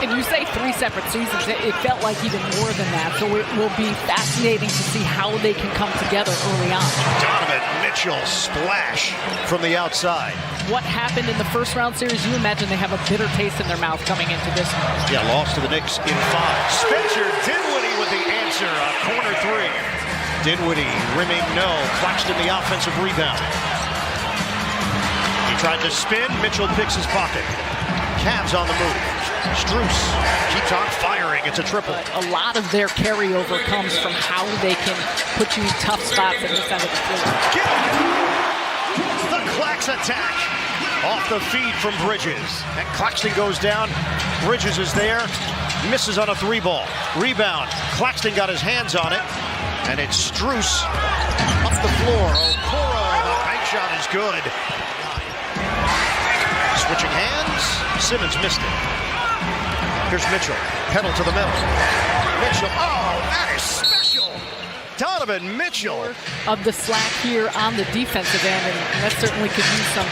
And you say 3 separate seasons. It felt like even more than that. So it will be fascinating to see how they can come together early on. Donovan Mitchell splash from the outside. What happened in the first round series, you imagine they have a bitter taste in their mouth coming into this one. Yeah, lost to the Knicks in 5. Spencer Dinwiddie with the answer, a corner 3. Dinwiddie rimming no. Claxton the offensive rebound. He tried to spin. Mitchell picks his pocket. Cavs on the move. Strus keeps on firing. It's a triple. But a lot of their carryover comes from how they can put you in tough spots at this end of the floor. The Clax attack. Off the feed from Bridges. And Claxton goes down. Bridges is there. Misses on a 3-ball. Rebound. Claxton got his hands on it. And it's Strus up the floor. Okoro, the bank shot is good. Switching hands. Simmons missed it. Here's Mitchell. Pedal to the middle. Mitchell. Oh, that is special. Donovan Mitchell. Of the slack here on the defensive end, and that certainly could use some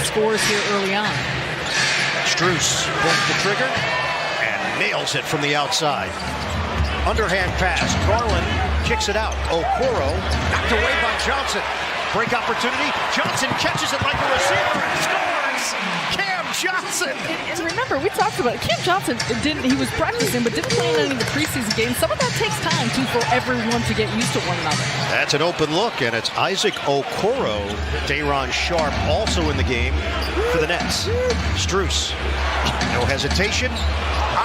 scores here early on. Strus pulls the trigger and nails it from the outside. Underhand pass. Garland kicks it out. Okoro knocked away by Johnson. Break opportunity. Johnson catches it like a receiver and scores. Cam Johnson. And remember, we talked about it. Cam Johnson he was practicing, but didn't play in any of the preseason games. Some of that takes time, too, for everyone to get used to one another. That's an open look, and it's Isaac Okoro. Day'Ron Sharpe also in the game for the Nets. Strus. No hesitation.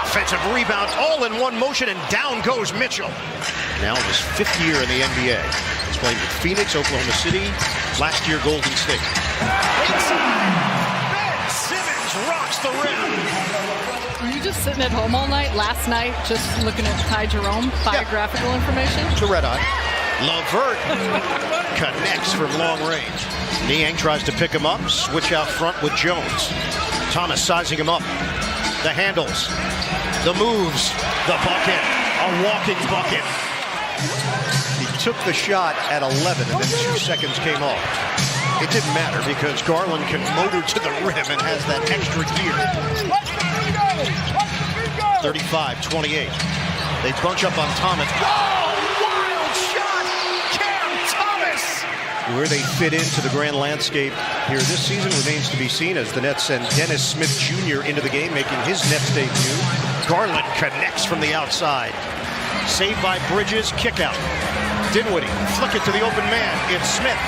Offensive rebound, all in one motion, and down goes Mitchell. Now in his 5th year in the NBA. He's playing with Phoenix, Oklahoma City, last year Golden State. Ben Simmons rocks the rim. Were you just sitting at home all night, last night, just looking at Ty Jerome biographical information? To red eye. LeVert connects from long range. Niang tries to pick him up, switch out front with Jones. Thomas sizing him up. The handles, the moves, the bucket, a walking bucket. He took the shot at 11 and then 2 seconds came off. It didn't matter because Garland can motor to the rim and has that extra gear. 35-28. They bunch up on Thomas. Oh, wild shot! Cam Thomas! Where they fit into the grand landscape here this season remains to be seen as the Nets send Dennis Smith Jr. into the game, making his Nets debut. Garland connects from the outside. Saved by Bridges, kick out. Dinwiddie, flick it to the open man. It's Smith.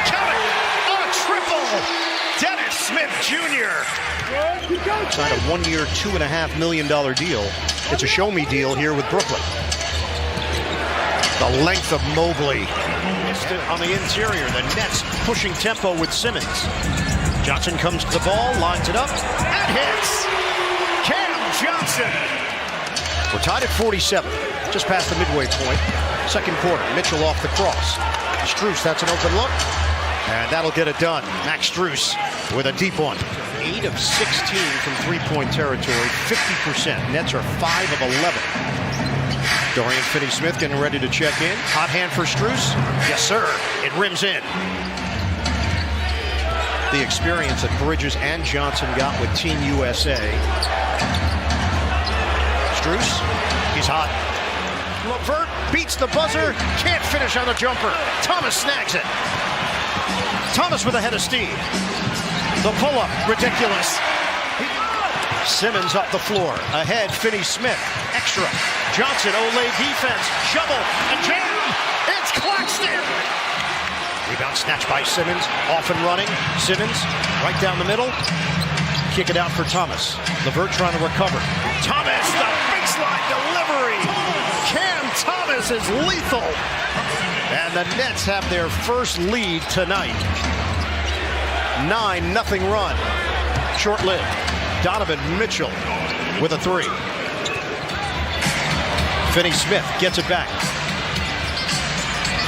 Count it! A triple! Dennis Smith Jr. Signed a 1-year, $2.5 million deal. It's a show-me deal here with Brooklyn. The length of Mobley. On the interior, the Nets pushing tempo with Simmons. Johnson comes to the ball, lines it up, and hits! Cam Johnson! We're tied at 47, just past the midway point. Second quarter, Mitchell off the cross. Strus, that's an open look, and that'll get it done. Max Strus with a deep one. 8 of 16 from three-point territory, 50%. Nets are 5 of 11. Dorian Finney-Smith getting ready to check in. Hot hand for Strus. Yes, sir. It rims in. The experience that Bridges and Johnson got with Team USA. Strus, he's hot. LeVert beats the buzzer. Can't finish on the jumper. Thomas snags it. Thomas with a head of steam. The pull-up, ridiculous. Simmons up the floor. Ahead, Finney-Smith. Extra. Johnson, Olay defense. Shovel. And jam. It's Claxton. Rebound snatched by Simmons. Off and running. Simmons right down the middle. Kick it out for Thomas. LeVert trying to recover. Thomas, the baseline delivery. Cam Thomas is lethal. And the Nets have their first lead tonight. 9-0 run. Short-lived. Donovan Mitchell with a 3. Finney-Smith gets it back.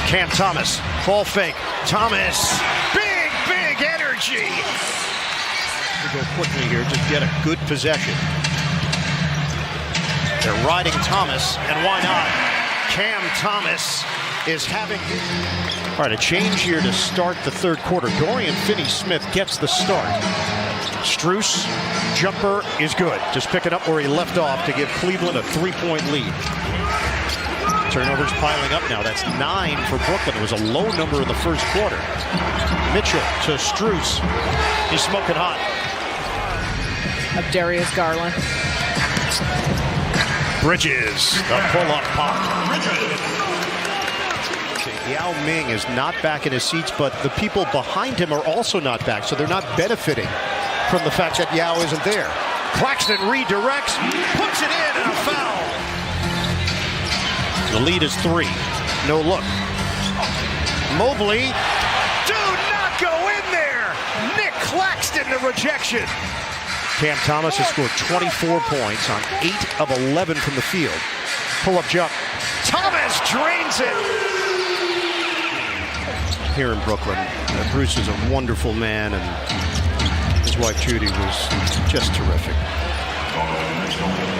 Cam Thomas, ball fake. Thomas, big energy. We go quickly here to get a good possession. They're riding Thomas, and why not? Cam Thomas is having All right, a change here to start the third quarter. Dorian Finney-Smith gets the start. Strus, jumper is good. Just picking up where he left off to give Cleveland a 3-point lead. Turnovers piling up now. That's 9 for Brooklyn. It was a low number in the first quarter. Mitchell to Strus. He's smoking hot. Of Darius Garland. Bridges, the pull-up pop. Yao Ming is not back in his seats, but the people behind him are also not back, so they're not benefiting from the fact that Yao isn't there. Claxton redirects, puts it in, and a foul. The lead is 3. No look. Mobley, do not go in there. Nick Claxton, the rejection. Cam Thomas has scored 24 points on 8 of 11 from the field. Pull-up jump. Thomas drains it. Here in Brooklyn, Bruce is a wonderful man, and his wife Judy was just terrific.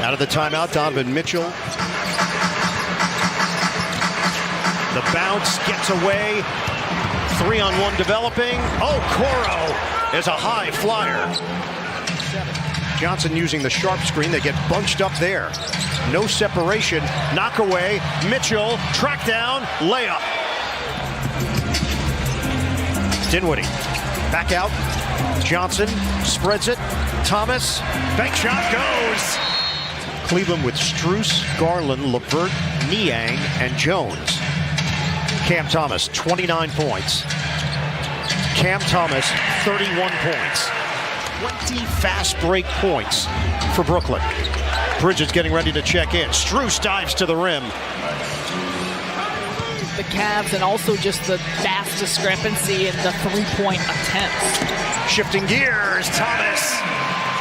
Out of the timeout, Donovan Mitchell. The bounce gets away. 3-on-1 developing. Okoro is a high flyer. Johnson using the sharp screen. They get bunched up there. No separation. Knock away. Mitchell, track down, layup. Dinwiddie, back out. Johnson spreads it. Thomas, bank shot goes. Cleveland with Strus, Garland, LeVert, Niang, and Jones. Cam Thomas, 29 points. Cam Thomas, 31 points. 20 fast break points for Brooklyn. Bridges getting ready to check in. Strus dives to the rim. The Cavs, and also just the vast discrepancy in the three-point attempts. Shifting gears, Thomas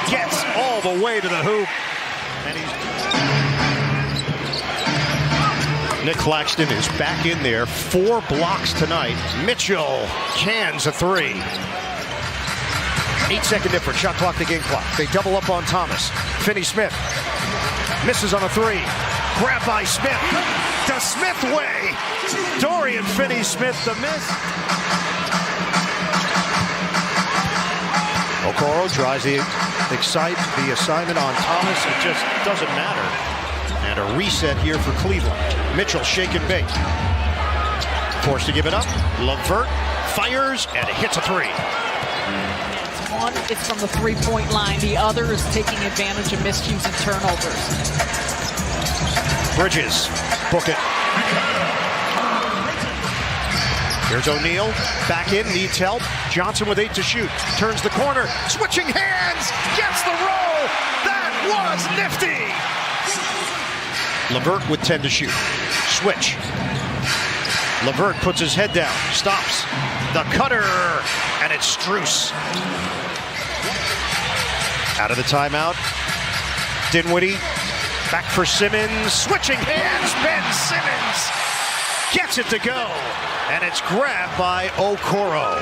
gets all the way to the hoop. And Nick Claxton is back in there. 4 blocks tonight. Mitchell cans a 3. 8-second difference. Shot clock to game clock. They double up on Thomas. Finney-Smith misses on a 3. Grab by Smith. The Smith way. Dorian Finney-Smith the miss. Okoro tries the assignment on Thomas. It just doesn't matter. And a reset here for Cleveland. Mitchell shake and bake. Forced to give it up. LeVert fires and hits a 3. One is from the three-point line. The other is taking advantage of miscues and turnovers. Bridges, book it. Here's O'Neal, back in, needs help. Johnson with 8 to shoot, turns the corner, switching hands, gets the roll. That was nifty. LeVert with 10 to shoot. Switch. LeVert puts his head down, stops. The cutter, and it's Strus. Out of the timeout. Dinwiddie, back for Simmons, switching hands, Ben Simmons gets it to go, and it's grabbed by Okoro.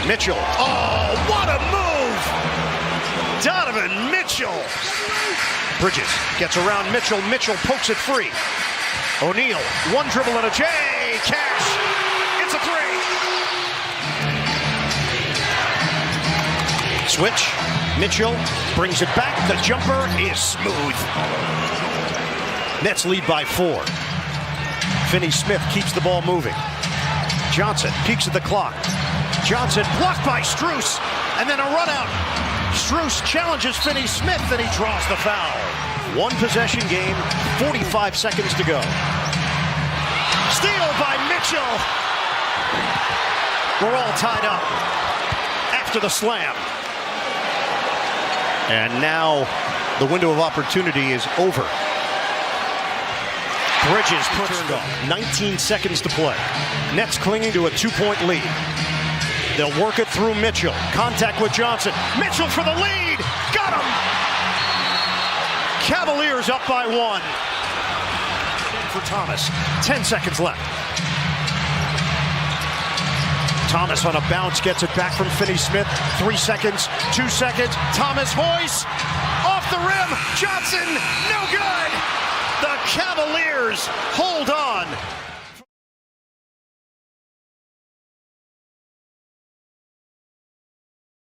Mitchell, oh, what a move! Donovan Mitchell. Bridges gets around Mitchell, Mitchell pokes it free. O'Neal, one dribble and a J, cash, it's a 3. Switch, Mitchell brings it back, the jumper is smooth. Nets lead by 4. Finney-Smith keeps the ball moving. Johnson peeks at the clock. Johnson blocked by Strus, and then a run out. Strus challenges Finney-Smith, and he draws the foul. 1 possession game, 45 seconds to go. Steal by Mitchell. We're all tied up after the slam. And now the window of opportunity is over. Bridges puts it up. 19 seconds to play. Nets clinging to a 2-point lead. They'll work it through Mitchell. Contact with Johnson. Mitchell for the lead. Got him. Cavaliers up by 1. For Thomas. 10 seconds left. Thomas on a bounce gets it back from Finney-Smith. 3 seconds, 2 seconds. Thomas hoist off the rim. Johnson, no good. The Cavaliers hold on.